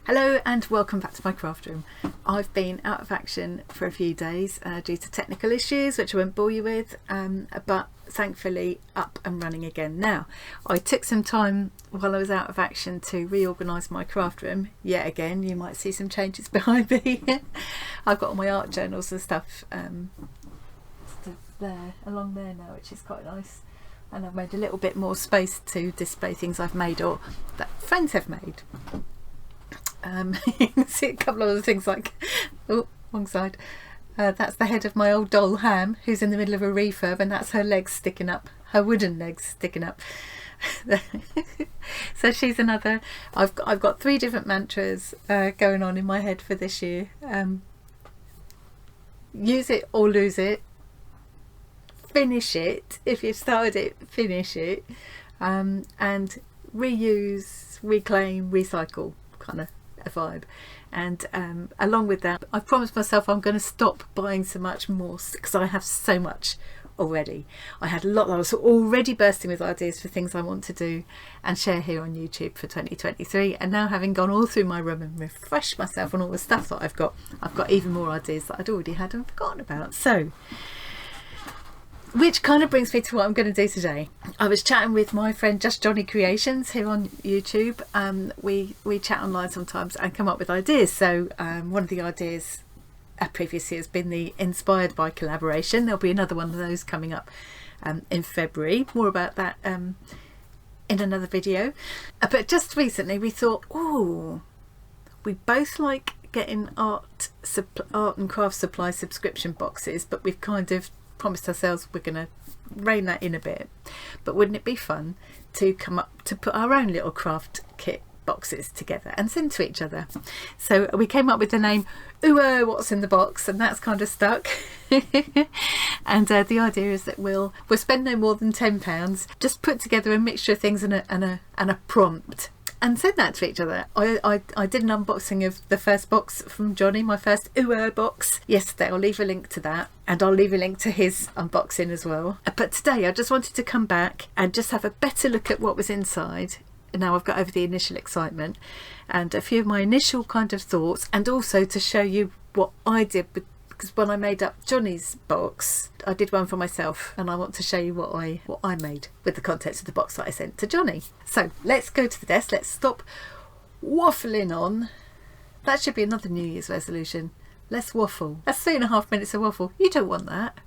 Hello and welcome back to my craft room. I've been out of action for a few days due to technical issues, which I won't bore you with, but thankfully up and running again now. I took some time while I was out of action to reorganise my craft room yet again. You might see some changes behind me. I've got all my art journals and stuff there, along there now, which is quite nice. And I've made a little bit more space to display things I've made or that friends have made. You can see a couple of other things like, oh, wrong side. That's the head of my old doll Ham, who's in the middle of a refurb, and that's her legs sticking up, her wooden legs sticking up. So she's another. I've got 3 different mantras going on in my head for this year. Use it or lose it. Finish it. If you've started it, finish it. And reuse, reclaim, recycle, kind of a vibe. And along with that, I promised myself I'm going to stop buying so much more because I have so much already. I had a lot. I was already bursting with ideas for things I want to do and share here on YouTube for 2023, and now having gone all through my room and refreshed myself on all the stuff that I've got even more ideas that I'd already had and forgotten about. So which kind of brings me to what I'm going to do today. I was chatting with my friend Just Johnny Creations here on YouTube. We chat online sometimes and come up with ideas. So one of the ideas previously has been the Inspired by collaboration. There'll be another one of those coming up in February. More about that in another video. But just recently we thought, oh, we both like getting art and craft supply subscription boxes, but we've kind of promised ourselves we're going to rein that in a bit. But wouldn't it be fun to come up to put our own little craft kit boxes together and send to each other? So we came up with the name Ooh, What's in the Box, and that's kind of stuck. And the idea is that we'll spend no more than £10, just put together a mixture of things and a prompt, and send that to each other. I did an unboxing of the first box from Johnny, my first Ooh box, yesterday. I'll leave a link to that, and I'll leave a link to his unboxing as well. But today I just wanted to come back and just have a better look at what was inside. Now I've got over the initial excitement and a few of my initial kind of thoughts, and also to show you what I did, because when I made up Johnny's box, I did one for myself, and I want to show you what I made with the contents of the box that I sent to Johnny. So let's go to the desk. Let's stop waffling on. That should be another New Year's resolution. Let's waffle. That's 3.5 minutes of waffle. You don't want that.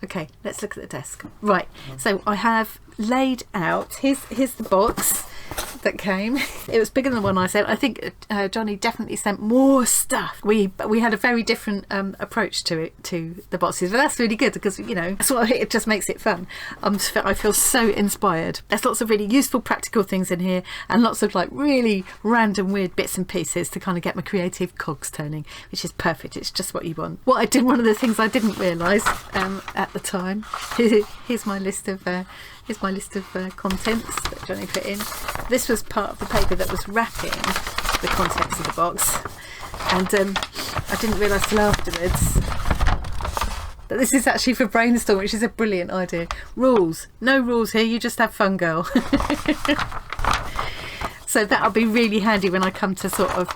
Okay, let's look at the desk. Right, so I have laid out, here's the box that came. It was bigger than the one I sent. I think Johnny definitely sent more stuff. We had a very different approach to the boxes, but that's really good because, you know, that's what it just makes it fun. I feel so inspired. There's lots of really useful practical things in here, and lots of like really random weird bits and pieces to kind of get my creative cogs turning, which is perfect. It's just what you want. One of the things I didn't realise at the time. Here's my list of contents that Johnny put in. This was part of the paper that was wrapping the contents of the box, and I didn't realise till afterwards that this is actually for brainstorm, which is a brilliant idea. Rules. No rules here, you just have fun, girl. So that'll be really handy when I come to sort of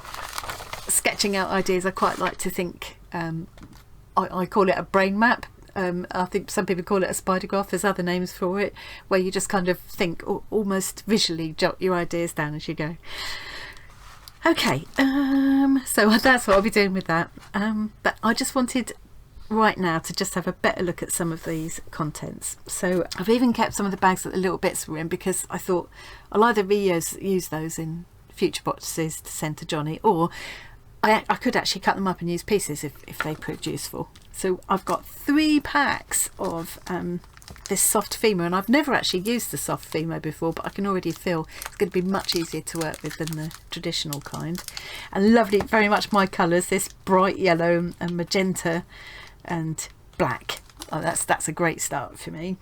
sketching out ideas. I quite like to think, I call it a brain map. I think some people call it a spider graph. There's other names for it, where you just kind of think, almost visually jot your ideas down as you go. Okay, so that's what I'll be doing with that. But I just wanted right now to just have a better look at some of these contents. So I've even kept some of the bags that the little bits were in, because I thought I'll either use those in future boxes to send to Johnny, or I could actually cut them up and use pieces if they proved useful. So I've got 3 packs of this soft Fimo, and I've never actually used the soft Fimo before, but I can already feel it's going to be much easier to work with than the traditional kind. And lovely, very much my colours, this bright yellow and magenta and black. Oh, that's a great start for me.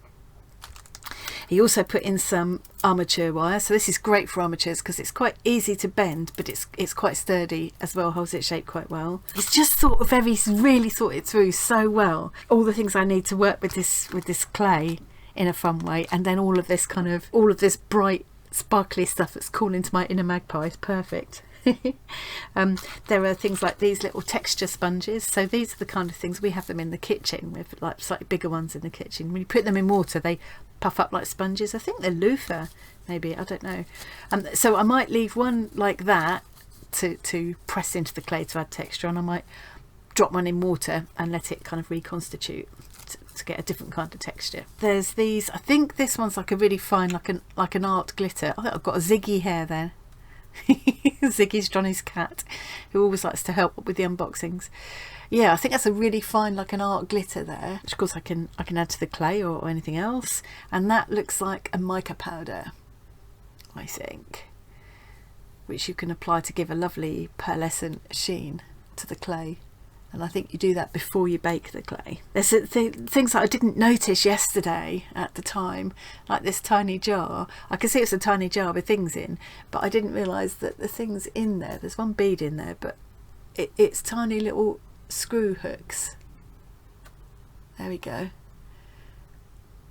He also put in some armature wire, so this is great for armatures because it's quite easy to bend, but it's quite sturdy as well, holds its shape quite well. He's just really thought it through so well. All the things I need to work with this clay in a fun way, and then all of this bright sparkly stuff that's calling to my inner magpie is perfect. There are things like these little texture sponges. So these are the kind of things, we have them in the kitchen. We have like slightly bigger ones in the kitchen. When you put them in water, they puff up like sponges. I think they're loofah, maybe, I don't know. So I might leave one like that to press into the clay to add texture, and I might drop one in water and let it kind of reconstitute to get a different kind of texture. There's these, I think this one's like a really fine, like an art glitter. I think I've got a Ziggy hair there. Ziggy's Johnny's cat, who always likes to help with the unboxings. Yeah, I think that's a really fine, like an art glitter there, which of course I can add to the clay or anything else. And that looks like a mica powder, I think, which you can apply to give a lovely pearlescent sheen to the clay. And I think you do that before you bake the clay. There's things that I didn't notice yesterday at the time, like this tiny jar. I can see it's a tiny jar with things in, but I didn't realise that the things in there, there's one bead in there, but it's tiny little screw hooks. There we go.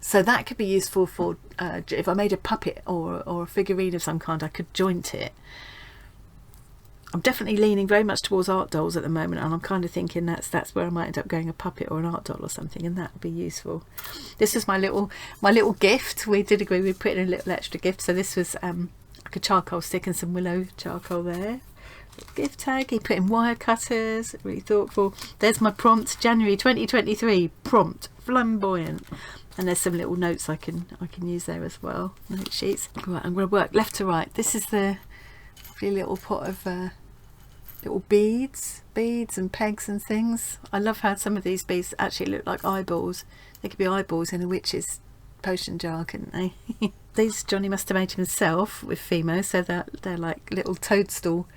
So that could be useful for, if I made a puppet or a figurine of some kind, I could joint it. I'm definitely leaning very much towards art dolls at the moment, and I'm kind of thinking that's where I might end up going, a puppet or an art doll or something, and that would be useful. This is my little gift. We did agree we'd put in a little extra gift, so this was like a charcoal stick and some willow charcoal there. Gift tag. He put in wire cutters, really thoughtful. There's my prompt, January 2023 prompt, flamboyant. And there's some little notes I can use there as well, note sheets. Right, I'm going to work left to right. This is the little pot of little beads and pegs and things. I love how some of these beads actually look like eyeballs. They could be eyeballs in a witch's potion jar, couldn't they? These Johnny must have made himself with Fimo, so they're like little toadstool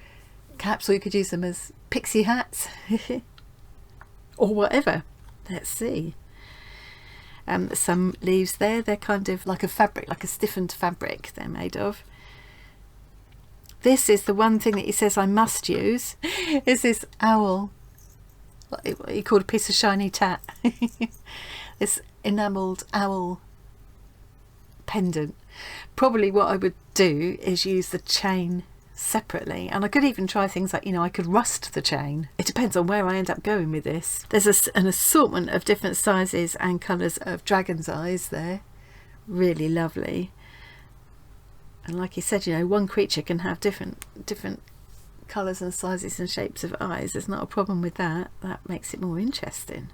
caps, or you could use them as pixie hats or whatever. Let's see. Some leaves there, they're kind of like a fabric, like a stiffened fabric they're made of. This is the one thing that he says I must use, is this owl, what he called a piece of shiny tat. This enamelled owl pendant. Probably what I would do is use the chain separately, and I could even try things like, I could rust the chain. It depends on where I end up going with this. There's an assortment of different sizes and colours of dragon's eyes there, really lovely. And like he said, one creature can have different colours and sizes and shapes of eyes. There's not a problem with that. That makes it more interesting.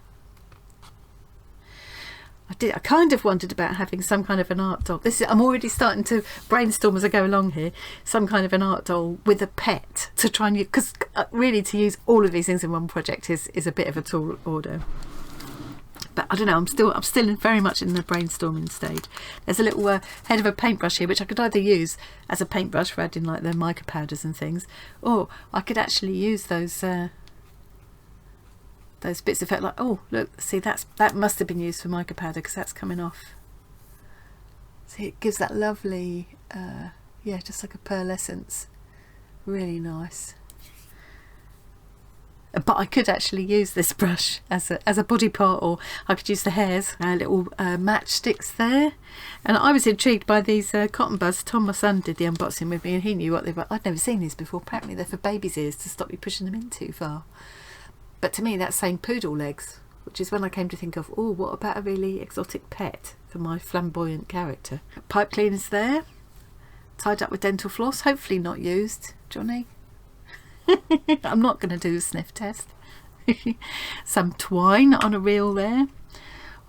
I kind of wondered about having some kind of an art doll. I'm already starting to brainstorm as I go along here. Some kind of an art doll with a pet to try and use, because really to use all of these things in one project is a bit of a tall order. But I don't know, I'm still very much in the brainstorming stage. There's a little head of a paintbrush here, which I could either use as a paintbrush for adding like the mica powders and things, or I could actually use those bits of it, like, oh look, see, that must have been used for mica powder because that's coming off. See, it gives that lovely, yeah, just like a pearlescence. Really nice. But I could actually use this brush as a body part, or I could use the hairs, little matchsticks there. And I was intrigued by these cotton buds. Tom, my son, did the unboxing with me, and he knew what they were. I'd never seen these before. Apparently they're for babies' ears to stop you pushing them in too far. But to me that's saying poodle legs, which is when I came to think of, oh, what about a really exotic pet for my flamboyant character. Pipe cleaners there, tied up with dental floss, hopefully not used, Johnny. I'm not going to do a sniff test. Some twine on a reel there.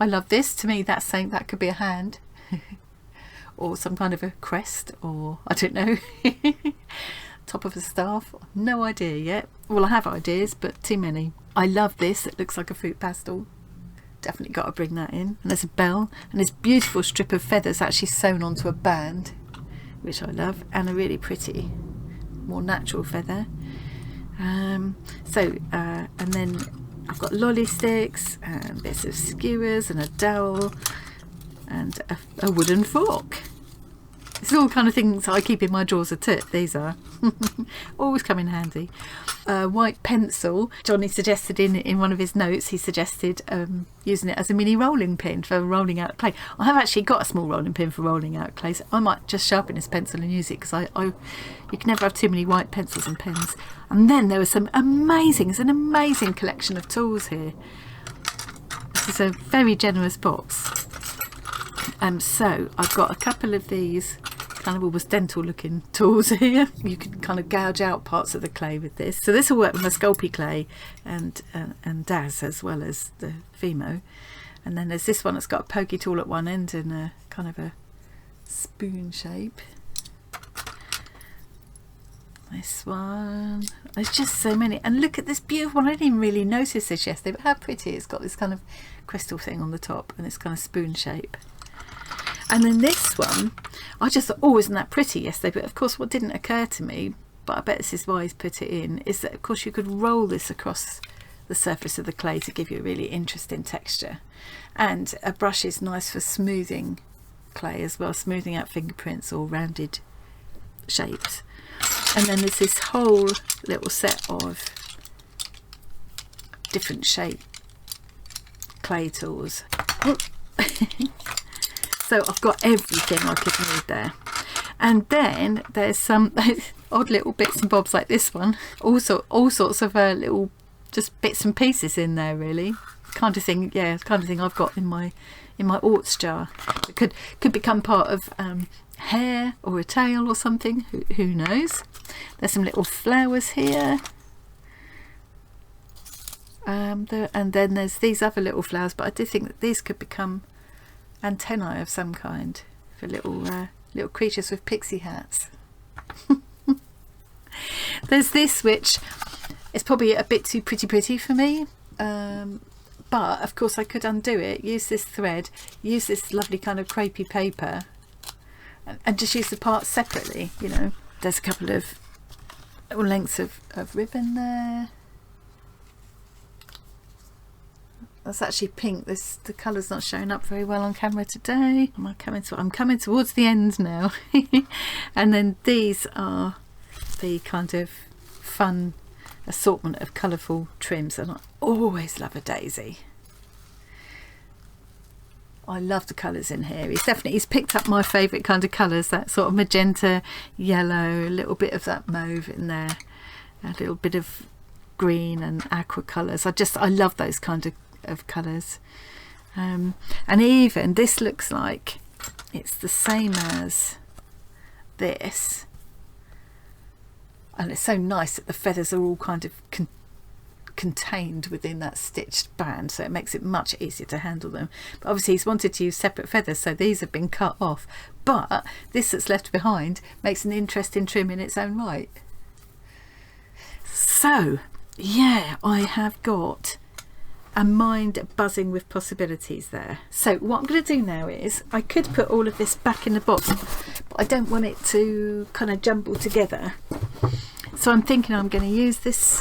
I love this. To me that's saying that could be a hand or some kind of a crest, or I don't know. Top of a staff. No idea yet. Well, I have ideas, but too many. I love this. It looks like a fruit pastel. Definitely got to bring that in. And there's a bell and this beautiful strip of feathers actually sewn onto a band, which I love, and a really pretty, more natural feather. And then I've got lolly sticks and bits of skewers and a dowel and a wooden fork. It's all kind of things I keep in my drawers of tip, these are. Always come in handy. White pencil. Johnny suggested in one of his notes, he suggested using it as a mini rolling pin for rolling out clay. I have actually got a small rolling pin for rolling out clay, so I might just sharpen his pencil and use it, because you can never have too many white pencils and pens. And then there was it's an amazing collection of tools here. This is a very generous box. So I've got a couple of these kind of almost dental looking tools here. You can kind of gouge out parts of the clay with this. So this will work with my Sculpey clay and Daz, as well as the Vimo. And then there's this one that's got a pokey tool at one end and a kind of a spoon shape. This one. There's just so many. And look at this beautiful one. I didn't even really notice this yesterday, but how pretty. It's got this kind of crystal thing on the top and it's kind of spoon shape. And then this one, I just thought, oh, isn't that pretty yesterday? But of course, what didn't occur to me, but I bet this is why he's put it in, is that of course you could roll this across the surface of the clay to give you a really interesting texture. And a brush is nice for smoothing clay as well, smoothing out fingerprints or rounded shapes. And then there's this whole little set of different shape clay tools. So I've got everything I could need there. And then there's some odd little bits and bobs like this one. Also all sorts of little just bits and pieces in there, really. Kind of thing, yeah, kind of thing I've got in my orts jar. It could become part of hair or a tail or something, who knows. There's some little flowers here. And then there's these other little flowers, but I do think that these could become antennae of some kind for little creatures with pixie hats. There's this, which is probably a bit too pretty for me, but of course I could undo it, use this thread, use this lovely kind of crepey paper, and just use the parts separately, you know. There's a couple of little lengths of ribbon there. That's actually pink. The colour's not showing up very well on camera today. I'm coming towards the end now. And then these are the kind of fun assortment of colourful trims, and I always love a daisy. I love the colours in here. He's picked up my favourite kind of colours, that sort of magenta, yellow, a little bit of that mauve in there, a little bit of green and aqua colours. I love those kind of colours. And even this looks like it's the same as this, and it's so nice that the feathers are all kind of contained within that stitched band, so it makes it much easier to handle them. But obviously he's wanted to use separate feathers, so these have been cut off, but this that's left behind makes an interesting trim in its own right. So yeah, I have got a mind buzzing with possibilities there. So what I'm going to do now is, I could put all of this back in the box, but I don't want it to kind of jumble together. So I'm thinking I'm going to use this,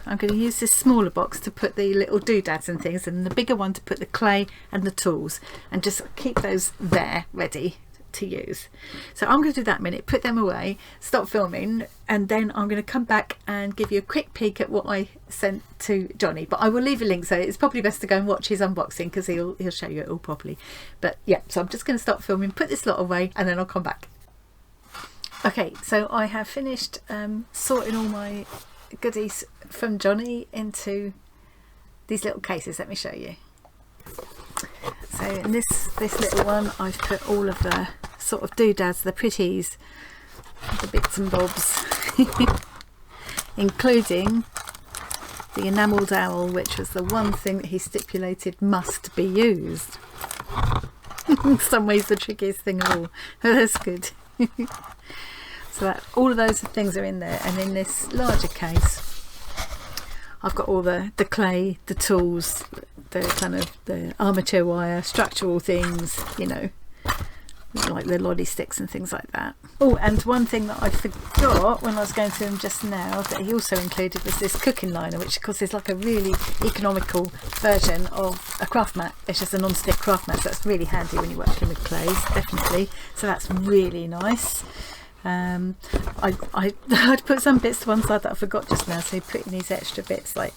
I'm going to use this smaller box to put the little doodads and things, and the bigger one to put the clay and the tools, and just keep those there ready to use. So I'm going to do that in a minute, put them away, stop filming, and then I'm going to come back and give you a quick peek at what I sent to Johnny. But I will leave a link, so it's probably best to go and watch his unboxing, because he'll show you it all properly. But yeah, so I'm just going to stop filming, put this lot away, and then I'll come back. Okay, so I have finished sorting all my goodies from Johnny into these little cases. Let me show you. So in this little one, I've put all of the sort of doodads, the pretties, the bits and bobs, including the enamelled owl, which was the one thing that he stipulated must be used. In some ways the trickiest thing of all. That's good. So that all of those things are in there, and in this larger case I've got all the clay, the tools, the kind of the armature wire, structural things, you know, like the lolly sticks and things like that. Oh, and one thing that I forgot when I was going through them just now that he also included was this cooking liner, which of course is like a really economical version of a craft mat. It's just a non-stick craft mat, so that's really handy when you're working with clays, definitely. So that's really nice. I'd put some bits to one side that I forgot just now, so putting these extra bits like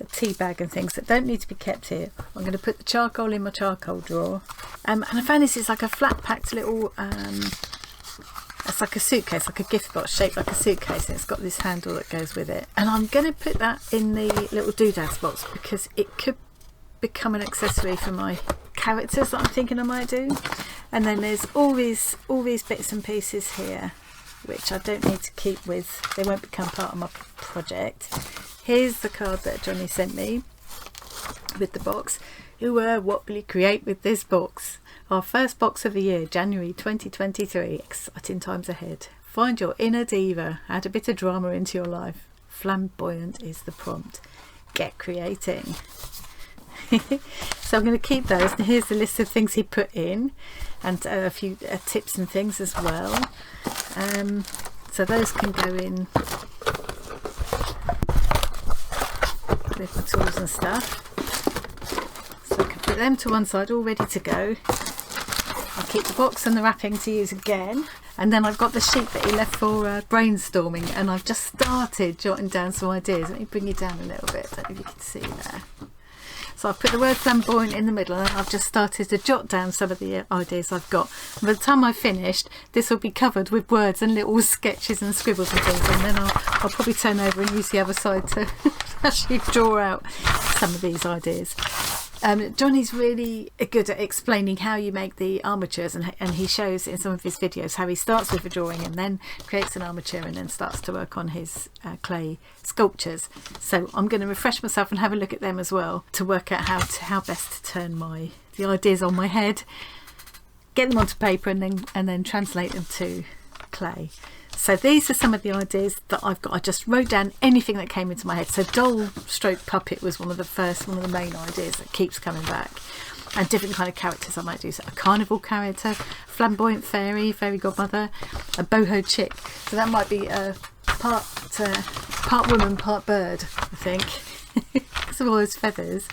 a tea bag and things that don't need to be kept here. I'm going to put the charcoal in my charcoal drawer, and I found this is like a flat packed little it's like a suitcase, like a gift box shaped like a suitcase, and it's got this handle that goes with it, and I'm going to put that in the little doodads box because it could become an accessory for my characters that I'm thinking I might do. And then there's all these bits and pieces here which I don't need to keep with, they won't become part of my project. Here's the card that Johnny sent me with the box. What will you create with this box? Our first box of the year, January 2023. Exciting times ahead. Find your inner diva. Add a bit of drama into your life. Flamboyant is the prompt. Get creating. So I'm going to keep those. And here's the list of things he put in, and a few tips and things as well. So those can go in with my tools and stuff. So I can put them to one side all ready to go. I'll keep the box and the wrapping to use again, and then I've got the sheet that he left for brainstorming, and I've just started jotting down some ideas. Let me bring you down a little bit, I don't know if you can see there. So I've put the word flamboyant in the middle, and I've just started to jot down some of the ideas I've got. And by the time I've finished, this will be covered with words and little sketches and scribbles and things, and then I'll probably turn over and use the other side to actually draw out some of these ideas. Johnny's really good at explaining how you make the armatures, and he shows in some of his videos how he starts with a drawing and then creates an armature and then starts to work on his clay sculptures. So I'm going to refresh myself and have a look at them as well to work out how best to turn the ideas on my head, get them onto paper, and then translate them to clay. So these are some of the ideas that I've got. I just wrote down anything that came into my head. So doll stroke puppet was one of the main ideas that keeps coming back. And different kind of characters I might do. So a carnival character, flamboyant fairy godmother, a boho chick. So that might be a part woman, part bird, I think, because of all those feathers.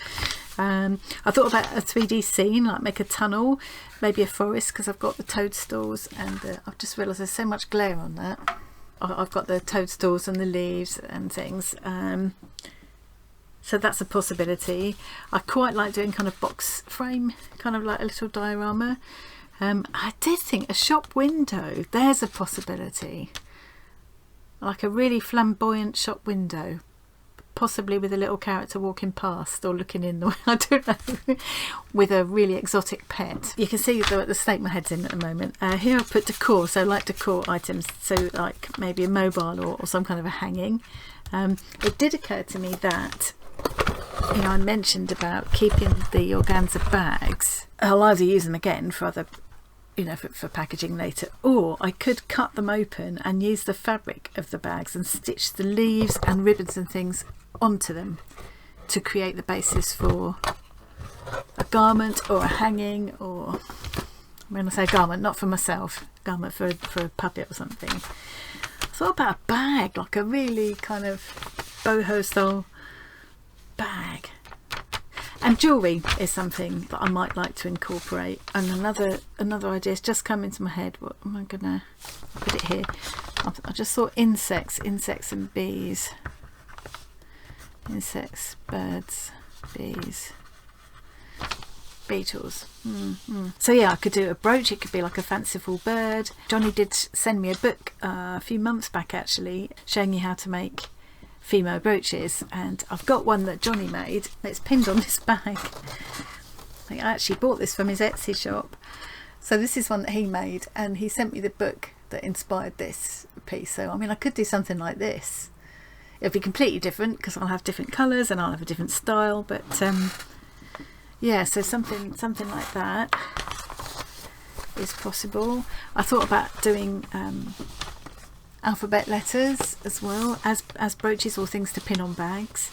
I thought about a 3D scene, like make a tunnel, maybe a forest, because I've got the toadstools, and I've just realised there's so much glare on that. I've got the toadstools and the leaves and things, so that's a possibility. I quite like doing kind of box frame, kind of like a little diorama. I did think a shop window, there's a possibility, like a really flamboyant shop window, possibly with a little character walking past or looking in the way, I don't know, with a really exotic pet. You can see the state my head's in at the moment. Here I've put decor, so like decor items, so like maybe a mobile or some kind of a hanging. It did occur to me that, you know, I mentioned about keeping the organza bags. I'll either use them again for other, you know, for packaging later, or I could cut them open and use the fabric of the bags and stitch the leaves and ribbons and things onto them to create the basis for a garment or a hanging, or when I say garment, not for myself, garment for a puppet or something. I thought about a bag, like a really kind of boho style bag. And jewellery is something that I might like to incorporate. And another idea has just come into my head. What am I gonna put it here? I just saw insects and bees. Insects, birds, bees, beetles. So yeah, I could do a brooch. It could be like a fanciful bird. Johnny did send me a book a few months back actually, showing you how to make female brooches, and I've got one that Johnny made. It's pinned on this bag. I actually bought this from his Etsy shop. So this is one that he made, and he sent me the book that inspired this piece. So I mean, I could do something like this. It'll be completely different because I'll have different colours and I'll have a different style, but yeah, so something like that is possible. I thought about doing alphabet letters as well as brooches or things to pin on bags,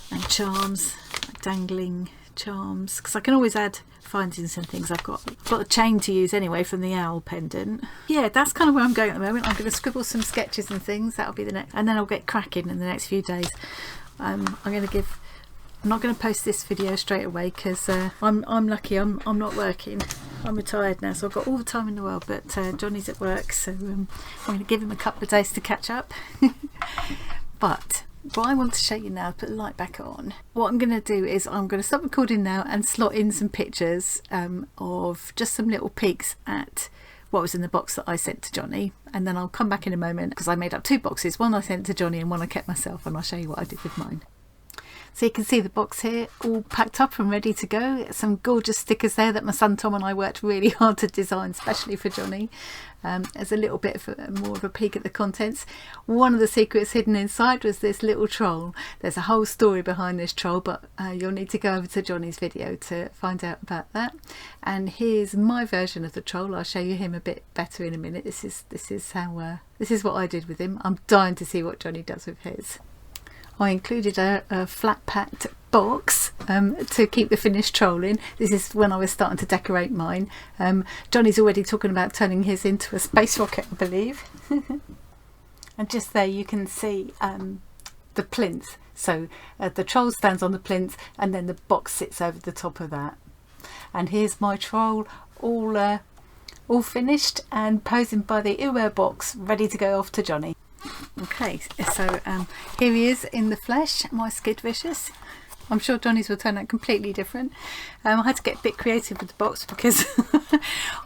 and charms, like dangling charms, because I can always add findings and things. I've got a chain to use anyway from the owl pendant. Yeah, that's kind of where I'm going at the moment. I'm going to scribble some sketches and things. That'll be the next, and then I'll get cracking in the next few days. I'm not going to post this video straight away because I'm lucky. I'm not working. I'm retired now, so I've got all the time in the world. But Johnny's at work, so I'm going to give him a couple of days to catch up. But what I want to show you now, put the light back on. What I'm going to do is I'm going to stop recording now and slot in some pictures of just some little peeks at what was in the box that I sent to Johnny, and then I'll come back in a moment because I made up 2 boxes. One I sent to Johnny and one I kept myself, and I'll show you what I did with mine. So you can see the box here all packed up and ready to go. Some gorgeous stickers there that my son Tom and I worked really hard to design, especially for Johnny. As a little bit of more of a peek at the contents. One of the secrets hidden inside was this little troll. There's a whole story behind this troll, but you'll need to go over to Johnny's video to find out about that. And here's my version of the troll. I'll show you him a bit better in a minute. This is what I did with him. I'm dying to see what Johnny does with his. I included a flat packed box to keep the finished troll in. This is when I was starting to decorate mine. Johnny's already talking about turning his into a space rocket, I believe. And just there you can see the plinth. So the troll stands on the plinth and then the box sits over the top of that. And here's my troll all finished and posing by the earwear box, ready to go off to Johnny. Okay, so here he is in the flesh, my Skid Vicious. I'm sure Johnny's will turn out completely different. I had to get a bit creative with the box because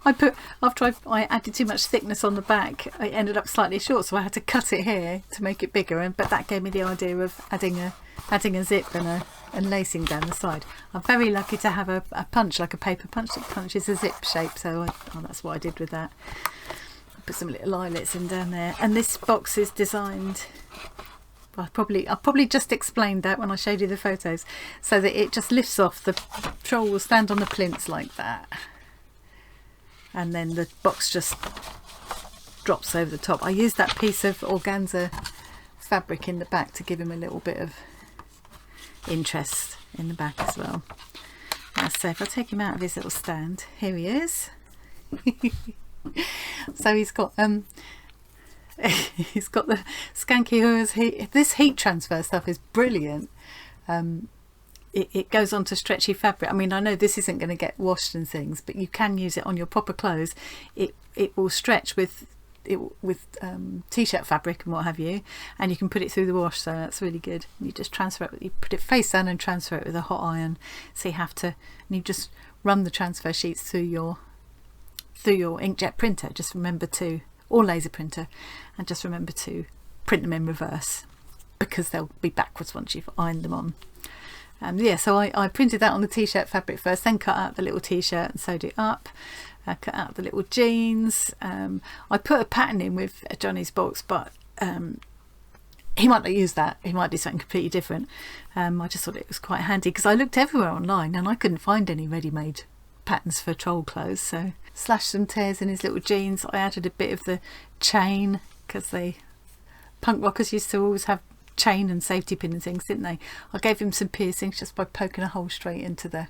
after I added too much thickness on the back, it ended up slightly short, so I had to cut it here to make it bigger. But that gave me the idea of adding a zip and lacing down the side. I'm very lucky to have a punch, like a paper punch that punches a zip shape, so that's what I did with that. Put some little eyelets in down there, and this box is designed, I probably just explained that when I showed you the photos, so that it just lifts off. The troll will stand on the plinths like that, and then the box just drops over the top. I used that piece of organza fabric in the back to give him a little bit of interest in the back as well. So if I take him out of his little stand, here he is. So he's got the skanky hooers. This heat transfer stuff is brilliant. It goes on to stretchy fabric. I mean, I know this isn't going to get washed and things, but you can use it on your proper clothes. It will stretch with t-shirt fabric and what have you, and you can put it through the wash, so that's really good. You just transfer it, you put it face down and transfer it with a hot iron, so you just run the transfer sheets through your inkjet printer. Just remember to, or laser printer, and just remember to print them in reverse because they'll be backwards once you've ironed them on. Yeah, so I printed that on the t-shirt fabric first, then cut out the little t-shirt and sewed it up. I cut out the little jeans. I put a pattern in with Johnny's box, but he might not use that. He might do something completely different. I just thought it was quite handy because I looked everywhere online and I couldn't find any ready-made patterns for troll clothes. So slashed some tears in his little jeans. I added a bit of the chain because punk rockers used to always have chain and safety pin and things, didn't they? I gave him some piercings just by poking a hole straight into the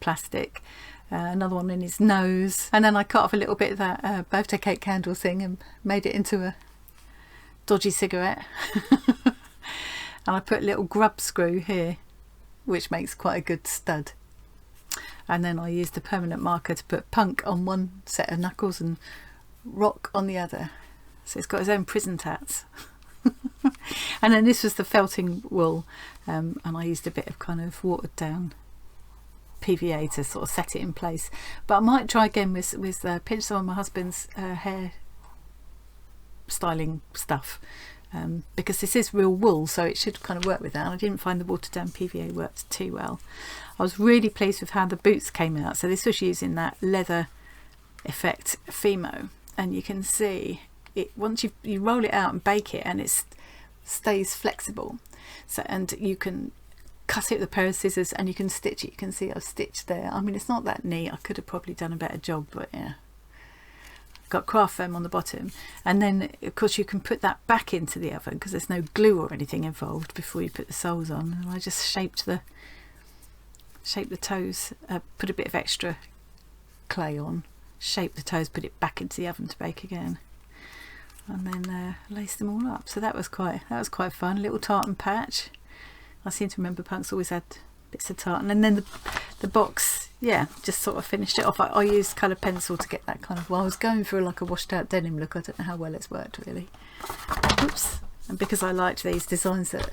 plastic. Another one in his nose, and then I cut off a little bit of that birthday cake candle thing and made it into a dodgy cigarette. And I put a little grub screw here, which makes quite a good stud. And then I used a permanent marker to put punk on one set of knuckles and rock on the other. So it's got his own prison tats. And then this was the felting wool, and I used a bit of kind of watered down PVA to sort of set it in place. But I might try again with pinch some of my husband's hair styling stuff, because this is real wool, so it should kind of work with that. And I didn't find the watered down PVA worked too well. I was really pleased with how the boots came out. So this was using that leather effect Fimo, and you can see it once you roll it out and bake it, and it stays flexible. So, and you can cut it with a pair of scissors and you can stitch it. You can see I've stitched there. I mean, it's not that neat. I could have probably done a better job, but yeah. Got craft foam on the bottom, and then of course you can put that back into the oven because there's no glue or anything involved before you put the soles on. And I just shaped the shape the toes, put a bit of extra clay on, shape the toes, put it back into the oven to bake again, and then lace them all up. So that was quite fun. Little tartan patch. I seem to remember Punks always had bits of tartan, and then the box, yeah, just sort of finished it off. I used coloured pencil to get that kind of, well, I was going for like a washed out denim look. I don't know how well it's worked really. Oops. And because I liked these designs that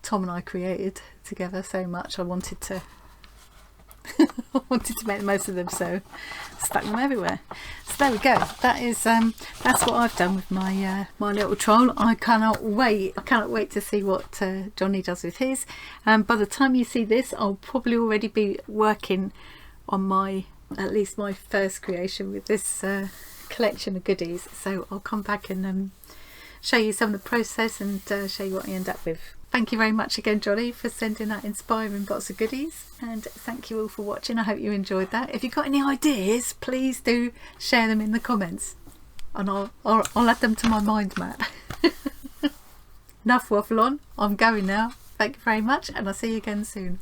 Tom and I created together so much, I wanted to make the most of them, so stuck them everywhere. So there we go. That is that's what I've done with my my little troll. I cannot wait to see what Johnny does with his. By the time you see this, I'll probably already be working on at least my first creation with this collection of goodies, so I'll come back and show you some of the process and show you what I end up with. Thank you very much again, Johnny, for sending that inspiring box of goodies, and thank you all for watching. I hope you enjoyed that. If you've got any ideas, please do share them in the comments, and I'll add them to my mind map. Enough waffle on, I'm going now. Thank you very much, and I'll see you again soon.